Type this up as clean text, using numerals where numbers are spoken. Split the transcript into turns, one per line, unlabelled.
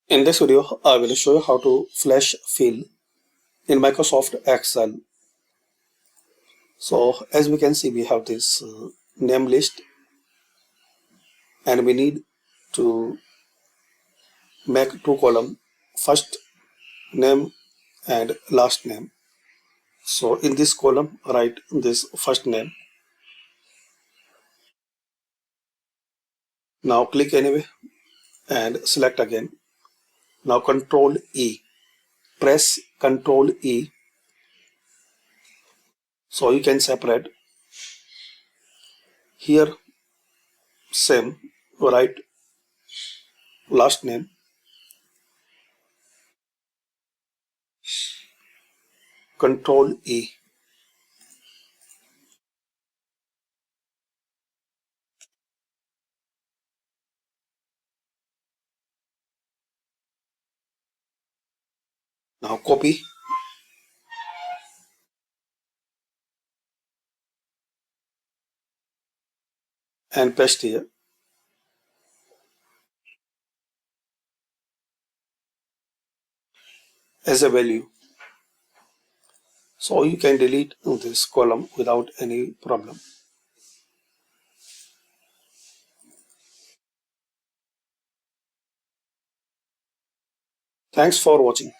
In this video, I will show you how to flash fill in Microsoft Excel. So as we can see, we have this name list and we need to make two columns, first name and last name. So in this column, write this first name. Now click anyway and select again. Now Control E, press Control E so you can separate. Here same, write last name, Control E. Now copy and paste here. As a value. So you can delete this column without any problem. Thanks for watching.